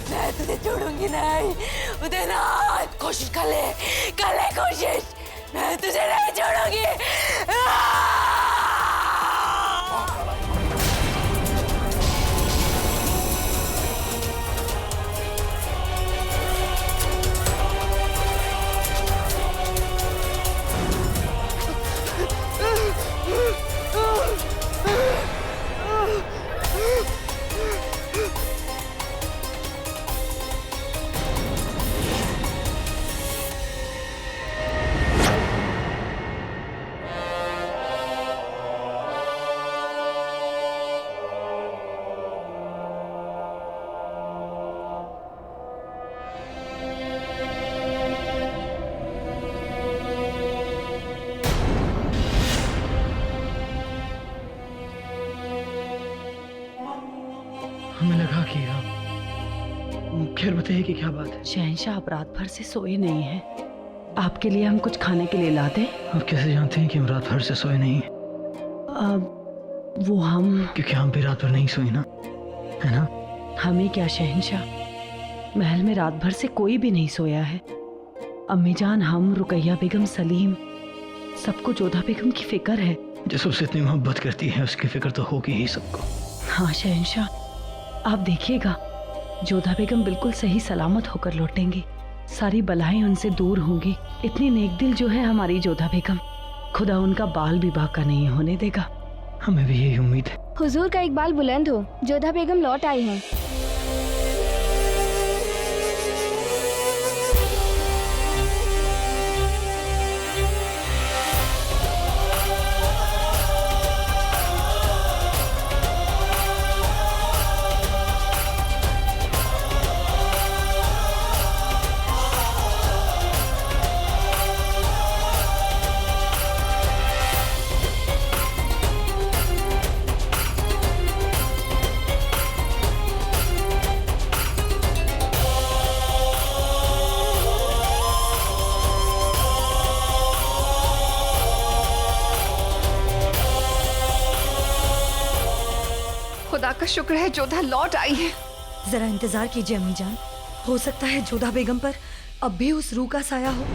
मैं तुझे छोड़ूंगी नहीं। उदयनाथ कोशिश कर ले कोशिश, मैं तुझे नहीं छोड़ूंगी। हमें लगा कि आप खैर बताइए कि क्या बात है। शहंशाह, आप रात भर से सोए नहीं हैं। आपके लिए हम कुछ खाने के लिए ला दें? आप कैसे जानते हैं कि हम रात भर से सोए नहीं? वो हम क्योंकि हम भी रात भर नहीं सोए ना, है ना? हमें क्या शहंशाह, महल में रात भर से कोई भी नहीं सोया है। अम्मी जान, हम, रुकैया बेगम, सलीम, सबको जोधा बेगम की फिक्र है। जो सबसे इतनी मोहब्बत करती है उसकी फिक्र तो होगी ही सबको। हाँ शहंशाह, आप देखिएगा, जोधा बेगम बिल्कुल सही सलामत होकर लौटेंगी। सारी बलाएं उनसे दूर होंगी। इतनी नेक दिल जो है हमारी जोधा बेगम, खुदा उनका बाल भी बाका नहीं होने देगा। हमें भी यही उम्मीद है। हुजूर का इकबाल बुलंद हो, जोधा बेगम लौट आई हैं। खुदा का शुक्र है जोधा लौट आई है। जरा इंतजार कीजिए अम्मी जान, हो सकता है जोधा बेगम पर अब भी उस रूह का साया हो।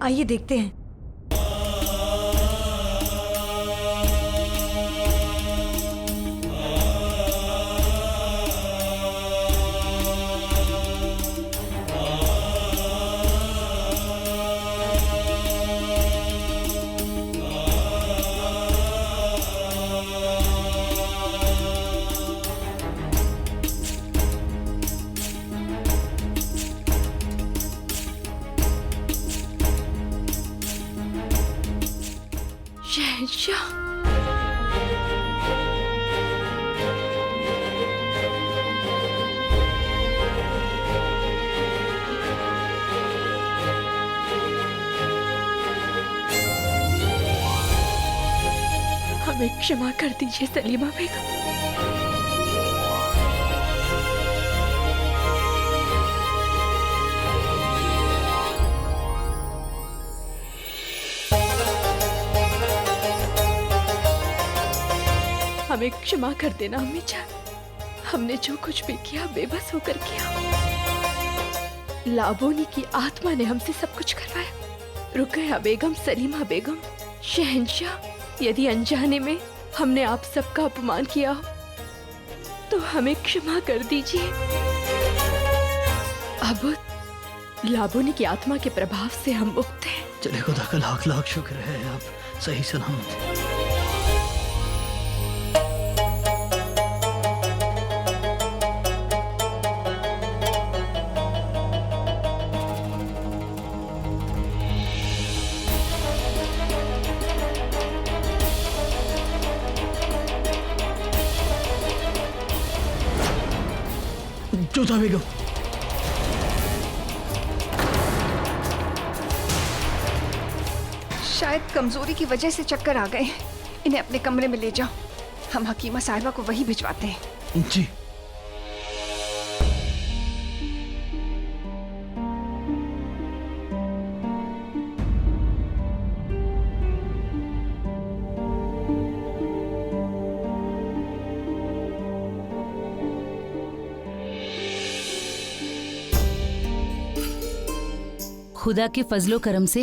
आइए देखते हैं। शहंशाह, हमें क्षमा कर दीजिए सलीमा बेगम। हमें क्षमा कर देना अम्मी जान, हमने जो कुछ भी किया बेबस होकर किया। लाबोनी की आत्मा ने हमसे सब कुछ करवाया। रुकैया बेगम, सलीमा बेगम, शहंशाह, यदि अनजाने में हमने आप सबका अपमान किया हो तो हमें क्षमा कर दीजिए। अब लाबोनी की आत्मा के प्रभाव से हम मुक्त हैं। चले खुदा का लाख लाख शुक्र है, आप सही सलामत हैं। जोधा बेगम, शायद कमजोरी की वजह से चक्कर आ गए। इन्हें अपने कमरे में ले जाओ, हम हकीमा साहिबा को वही भिजवाते हैं। जी। खुदा के फजलो करम से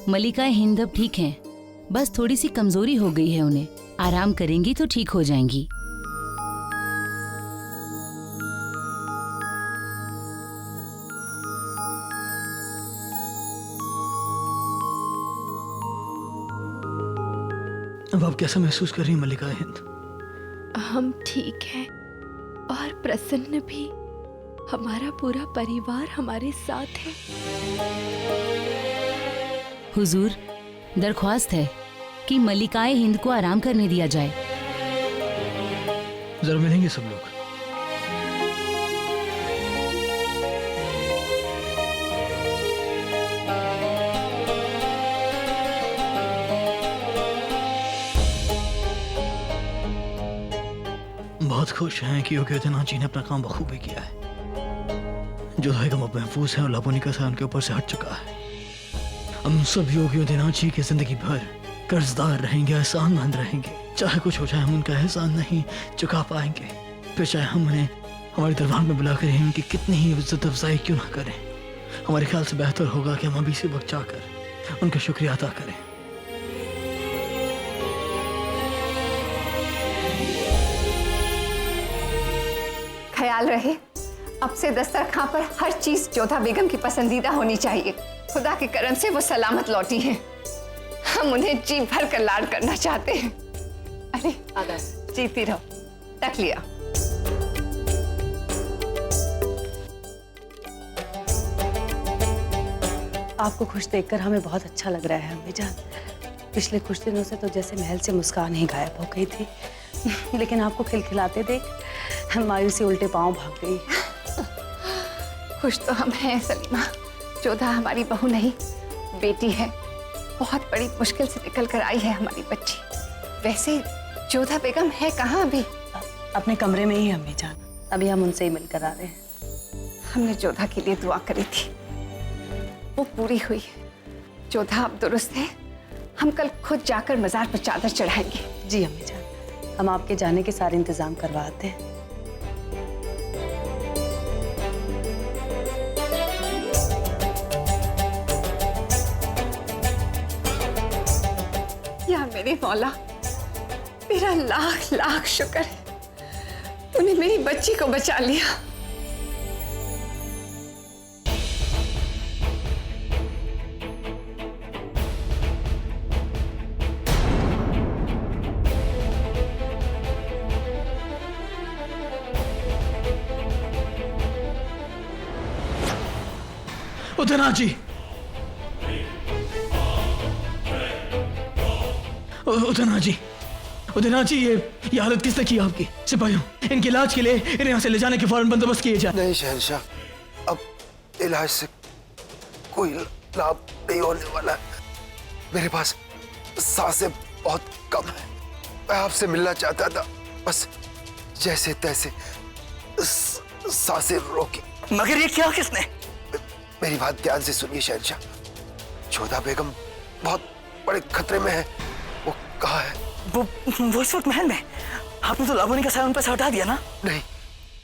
मलिका हिंद अब ठीक हैं। बस थोड़ी सी कमजोरी हो गई है उन्हें। आराम करेंगी तो ठीक हो जाएंगी। अब आप कैसा महसूस कर रही हैं मल्लिका हिंद? हम ठीक हैं और प्रसन्न भी। हमारा पूरा परिवार हमारे साथ है। हुजूर, दरख्वास्त है कि मलिकाए हिंद को आराम करने दिया जाए। जरा मिलेंगे सब लोग। बहुत खुश हैं कि योग्यता जी ने अपना काम बखूबी किया है। जोधा बेगम अब महफूज है और लाबोनी का साया उनके ऊपर से हट चुका है। हम सब योगियों दिनाची की जिंदगी भर कर्जदार रहेंगे, एहसानमंद रहेंगे। चाहे कुछ हो जाए, हम उनका एहसान नहीं चुका पाएंगे। फिर चाहे हम उन्हें हमारे दरबार में बुलाकर उनकी कितनी ही इज्जत अफजाई क्यों ना करें, हमारे ख्याल से बेहतर होगा कि हम अभी से वक्त जाकर उनका शुक्रिया अदा करें। ख्याल रहे, अब से दस्तरखां पर हर चीज जोधा बेगम की पसंदीदा होनी चाहिए। खुदा के करम से वो सलामत लौटी हैं। हम उन्हें जी भर कर लाड करना चाहते हैं। अरे जीती रहो। तक लिया। आपको खुश देखकर हमें बहुत अच्छा लग रहा है अम्मी जान। पिछले कुछ दिनों से तो जैसे महल से मुस्कान ही गायब हो गई थी, लेकिन आपको खिलखिलाते देख मायूसी उल्टे पांव भाग गई। खुश तो हम हैं सलीमा। जोधा हमारी बहू नहीं, बेटी है। बहुत बड़ी मुश्किल से निकल कर आई है हमारी बच्ची। वैसे जोधा बेगम है कहाँ अभी? अपने कमरे में ही अम्मी जान। अभी हम उनसे ही मिलकर आ रहे हैं। हमने जोधा के लिए दुआ करी थी, वो पूरी हुई। जोधा अब दुरुस्त है। हम कल खुद जाकर मजार पर चादर चढ़ाएंगे। जी अम्मी जान, हम आपके जाने के सारे इंतजाम करवाते हैं। या मेरे मौला, मेरा लाख लाख शुक्र है, तूने मेरी बच्ची को बचा लिया। उदना जी, उदना जी, उदना जी, ये हालत किसने की आपकी? सिपाहियों, इनके इलाज के लिए इन्हें यहाँ से ले जाने के फौरन बंदोबस्त किए जाए। नहीं शहंशाह, अब इलाज से कोई लाभ नहीं होने वाला है। मेरे पास सांसें बहुत कम है। मैं आपसे मिलना चाहता था, बस जैसे तैसे सांसें रोकी। मगर ये क्या किसने? मेरी बात ध्यान से सुनिए शहंशाह। जोधा बेगम बहुत बड़े खतरे में है। वो कहाँ है? वो इस वक्त महल में। आपने तो लाबोनी का साया उन पर से हटा दिया ना? नहीं,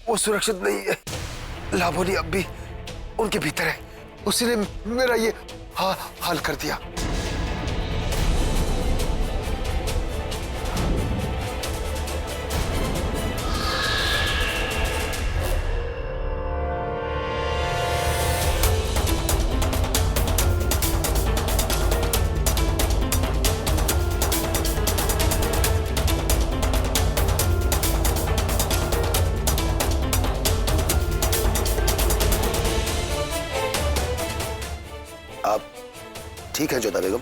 वो सुरक्षित नहीं है। लाबोनी अब भी उनके भीतर है। उसी ने मेरा ये हाल कर दिया। आप ठीक है जोधा बेगम?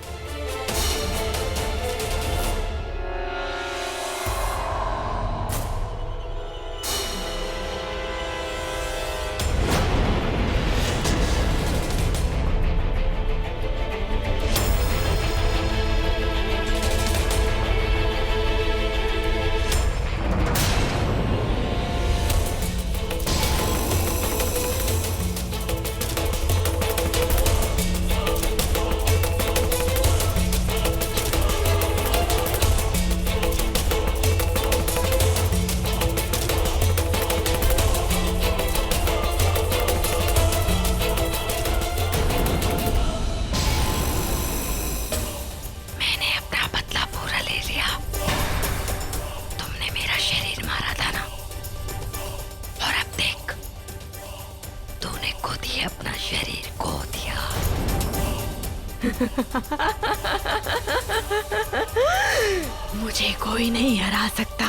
मुझे कोई नहीं हरा सकता।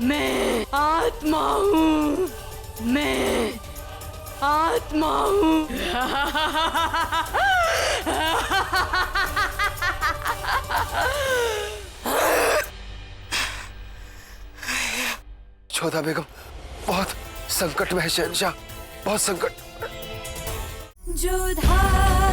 मैं आत्मा हूँ, मैं आत्मा हूँ। जोधा बेगम बहुत संकट में है शहंशाह, बहुत संकट। जोधा